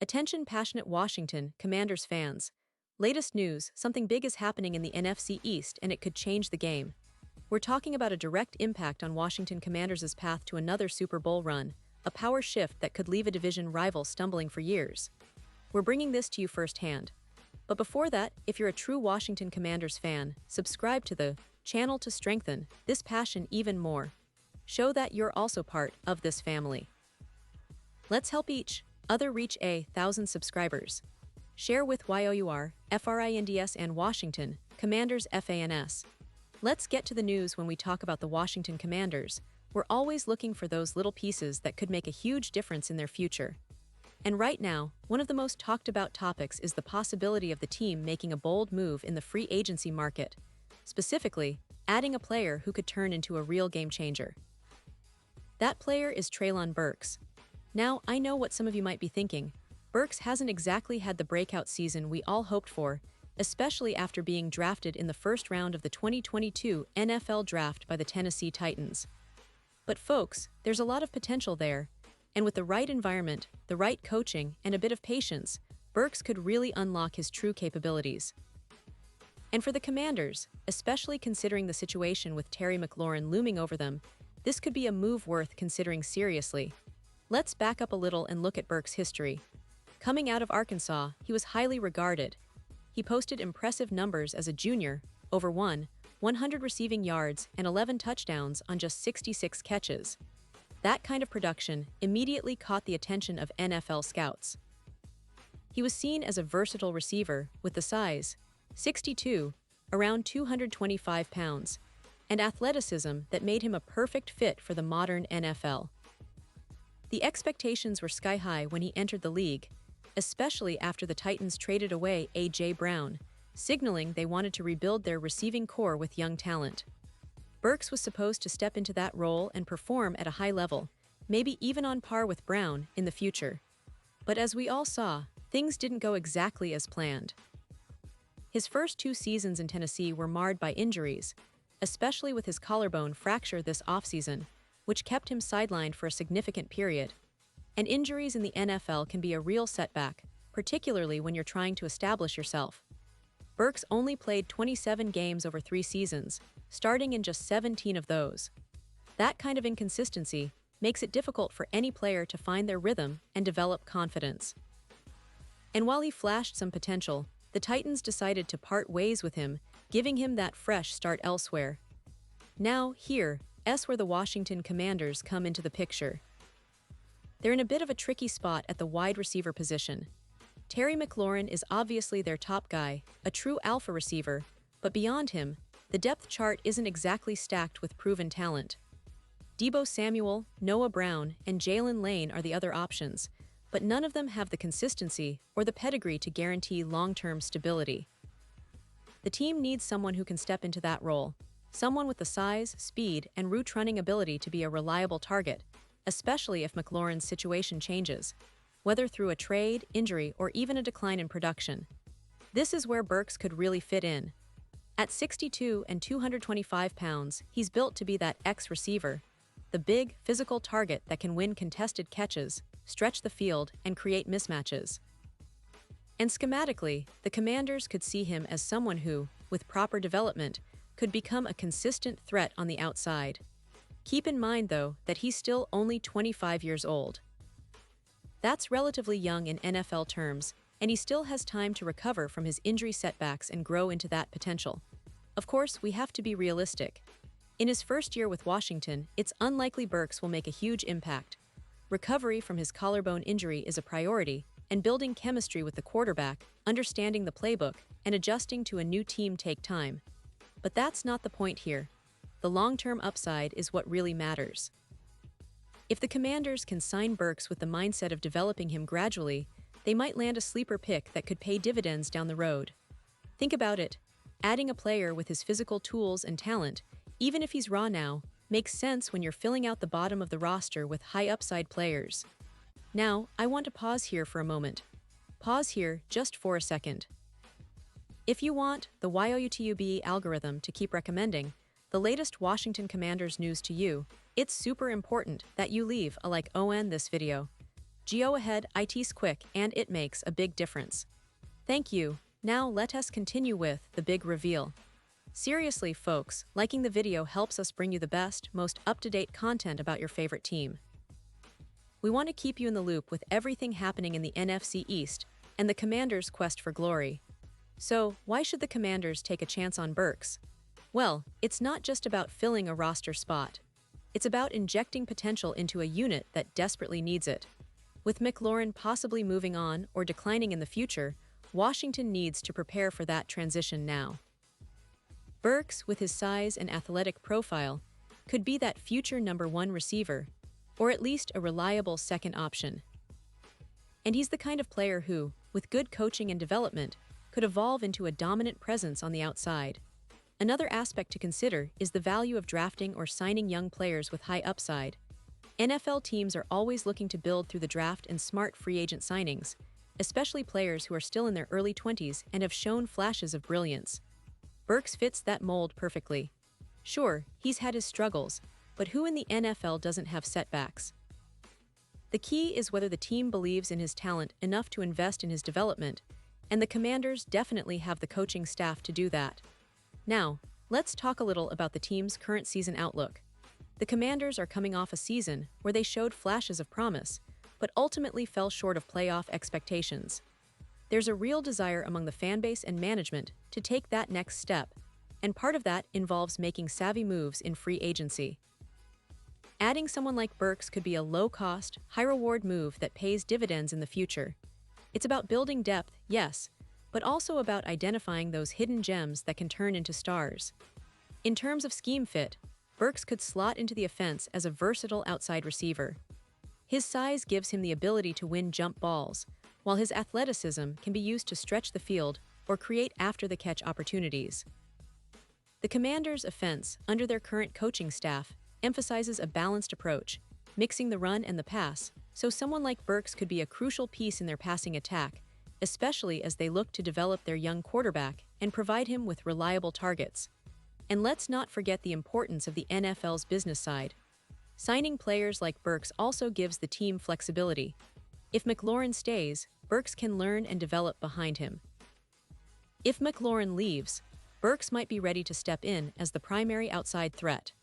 Attention passionate Washington Commanders fans. Latest news, something big is happening in the NFC East and it could change the game. We're talking about a direct impact on Washington Commanders' path to another Super Bowl run, a power shift that could leave a division rival stumbling for years. We're bringing this to you firsthand. But before that, if you're a true Washington Commanders fan, subscribe to the channel to strengthen this passion even more. Show that you're also part of this family. Let's help each other reach 1,000 subscribers. Share with YOUR, FRINDS and Washington Commanders FANS. Let's get to the news. When we talk about the Washington Commanders, we're always looking for those little pieces that could make a huge difference in their future. And right now, one of the most talked about topics is the possibility of the team making a bold move in the free agency market, specifically, adding a player who could turn into a real game changer. That player is Treylon Burks. Now, I know what some of you might be thinking. Burks hasn't exactly had the breakout season we all hoped for, especially after being drafted in the first round of the 2022 NFL Draft by the Tennessee Titans. But folks, there's a lot of potential there, and with the right environment, the right coaching, and a bit of patience, Burks could really unlock his true capabilities. And for the Commanders, especially considering the situation with Terry McLaurin looming over them, this could be a move worth considering seriously. Let's back up a little and look at Burks' history. Coming out of Arkansas, he was highly regarded. He posted impressive numbers as a junior, over 100 receiving yards and 11 touchdowns on just 66 catches. That kind of production immediately caught the attention of NFL scouts. He was seen as a versatile receiver with the size, 6'2", around 225 pounds, and athleticism that made him a perfect fit for the modern NFL. The expectations were sky-high when he entered the league, especially after the Titans traded away A.J. Brown, signaling they wanted to rebuild their receiving core with young talent. Burks was supposed to step into that role and perform at a high level, maybe even on par with Brown in the future. But as we all saw, things didn't go exactly as planned. His first 2 seasons in Tennessee were marred by injuries, especially with his collarbone fracture this offseason, which kept him sidelined for a significant period. And injuries in the NFL can be a real setback, particularly when you're trying to establish yourself. Burks only played 27 games over 3 seasons, starting in just 17 of those. That kind of inconsistency makes it difficult for any player to find their rhythm and develop confidence. And while he flashed some potential, the Titans decided to part ways with him, giving him that fresh start elsewhere. Now, here's where the Washington Commanders come into the picture. They're in a bit of a tricky spot at the wide receiver position. Terry McLaurin is obviously their top guy, a true alpha receiver, but beyond him, the depth chart isn't exactly stacked with proven talent. Deebo Samuel, Noah Brown, and Jalen Lane are the other options, but none of them have the consistency or the pedigree to guarantee long-term stability. The team needs someone who can step into that role, someone with the size, speed, and route-running ability to be a reliable target, especially if McLaurin's situation changes, whether through a trade, injury, or even a decline in production. This is where Burks could really fit in. At 6'2" and 225 pounds, he's built to be that X-receiver, the big, physical target that can win contested catches, stretch the field, and create mismatches. And schematically, the Commanders could see him as someone who, with proper development, could become a consistent threat on the outside. Keep in mind, though, that he's still only 25 years old. That's relatively young in NFL terms, and he still has time to recover from his injury setbacks and grow into that potential. Of course, we have to be realistic. In his first year with Washington, it's unlikely Burks will make a huge impact. Recovery from his collarbone injury is a priority, and building chemistry with the quarterback, understanding the playbook, and adjusting to a new team take time. But that's not the point here. The long-term upside is what really matters. If the Commanders can sign Burks with the mindset of developing him gradually, they might land a sleeper pick that could pay dividends down the road. Think about it. Adding a player with his physical tools and talent, even if he's raw now, makes sense when you're filling out the bottom of the roster with high-upside players. Now, I want to pause here for a moment. Pause here just for a second. If you want the YOUTUBE algorithm to keep recommending the latest Washington Commanders news to you, it's super important that you leave a like on this video. Go ahead, it's quick and it makes a big difference. Thank you. Now let us continue with the big reveal. Seriously, folks, liking the video helps us bring you the best, most up-to-date content about your favorite team. We want to keep you in the loop with everything happening in the NFC East and the Commanders' quest for glory. So, why should the Commanders take a chance on Burks? Well, it's not just about filling a roster spot. It's about injecting potential into a unit that desperately needs it. With McLaurin possibly moving on or declining in the future, Washington needs to prepare for that transition now. Burks, with his size and athletic profile, could be that future #1 receiver, or at least a reliable second option. And he's the kind of player who, with good coaching and development, could evolve into a dominant presence on the outside. Another aspect to consider is the value of drafting or signing young players with high upside. NFL teams are always looking to build through the draft and smart free agent signings, especially players who are still in their early 20s and have shown flashes of brilliance. Burks fits that mold perfectly. Sure, he's had his struggles, but who in the NFL doesn't have setbacks? The key is whether the team believes in his talent enough to invest in his development, and the Commanders definitely have the coaching staff to do that. Now, let's talk a little about the team's current season outlook. The Commanders are coming off a season where they showed flashes of promise, but ultimately fell short of playoff expectations. There's a real desire among the fanbase and management to take that next step, and part of that involves making savvy moves in free agency. Adding someone like Burks could be a low-cost, high-reward move that pays dividends in the future. It's about building depth, yes, but also about identifying those hidden gems that can turn into stars. In terms of scheme fit, Burks could slot into the offense as a versatile outside receiver. His size gives him the ability to win jump balls, while his athleticism can be used to stretch the field or create after-the-catch opportunities. The Commanders' offense, under their current coaching staff, emphasizes a balanced approach, mixing the run and the pass, so someone like Burks could be a crucial piece in their passing attack, especially as they look to develop their young quarterback and provide him with reliable targets. And let's not forget the importance of the NFL's business side. Signing players like Burks also gives the team flexibility. If McLaurin stays, Burks can learn and develop behind him. If McLaurin leaves, Burks might be ready to step in as the primary outside threat.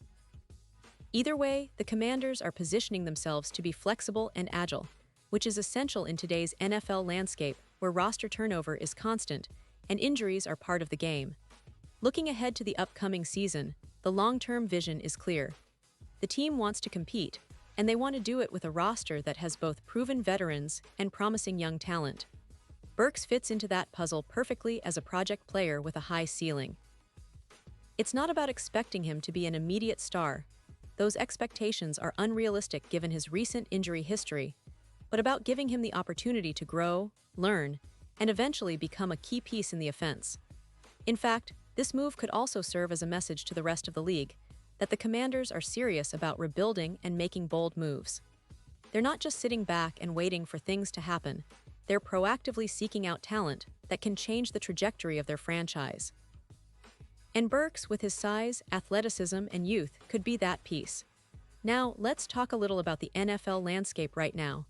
Either way, the Commanders are positioning themselves to be flexible and agile, which is essential in today's NFL landscape where roster turnover is constant and injuries are part of the game. Looking ahead to the upcoming season, the long-term vision is clear. The team wants to compete, and they want to do it with a roster that has both proven veterans and promising young talent. Burks fits into that puzzle perfectly as a project player with a high ceiling. It's not about expecting him to be an immediate star. Those expectations are unrealistic given his recent injury history, but about giving him the opportunity to grow, learn, and eventually become a key piece in the offense. In fact, this move could also serve as a message to the rest of the league that the Commanders are serious about rebuilding and making bold moves. They're not just sitting back and waiting for things to happen, they're proactively seeking out talent that can change the trajectory of their franchise. And Burks, with his size, athleticism, and youth, could be that piece. Now, let's talk a little about the NFL landscape right now.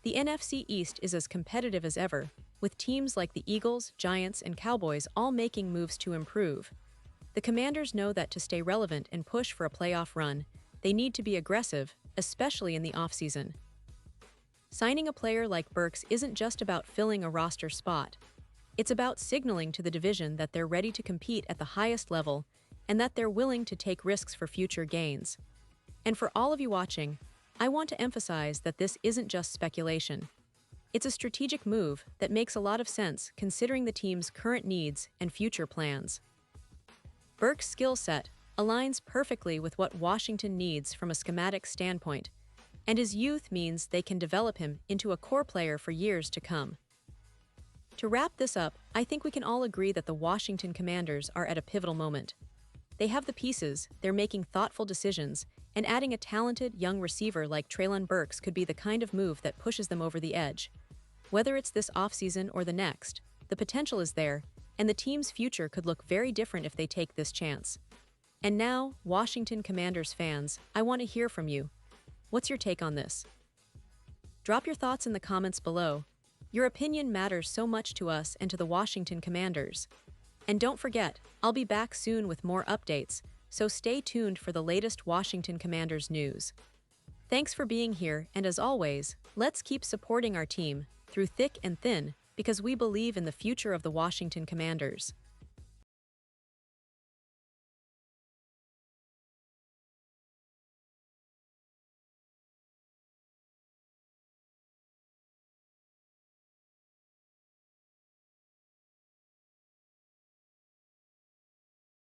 The NFC East is as competitive as ever, with teams like the Eagles, Giants, and Cowboys all making moves to improve. The Commanders know that to stay relevant and push for a playoff run, they need to be aggressive, especially in the offseason. Signing a player like Burks isn't just about filling a roster spot. It's about signaling to the division that they're ready to compete at the highest level and that they're willing to take risks for future gains. And for all of you watching, I want to emphasize that this isn't just speculation. It's a strategic move that makes a lot of sense considering the team's current needs and future plans. Burks' skill set aligns perfectly with what Washington needs from a schematic standpoint, and his youth means they can develop him into a core player for years to come. To wrap this up, I think we can all agree that the Washington Commanders are at a pivotal moment. They have the pieces, they're making thoughtful decisions, and adding a talented young receiver like Treylon Burks could be the kind of move that pushes them over the edge. Whether it's this offseason or the next, the potential is there, and the team's future could look very different if they take this chance. And now, Washington Commanders fans, I want to hear from you. What's your take on this? Drop your thoughts in the comments below. Your opinion matters so much to us and to the Washington Commanders. And don't forget, I'll be back soon with more updates, so stay tuned for the latest Washington Commanders news. Thanks for being here, and as always, let's keep supporting our team through thick and thin because we believe in the future of the Washington Commanders.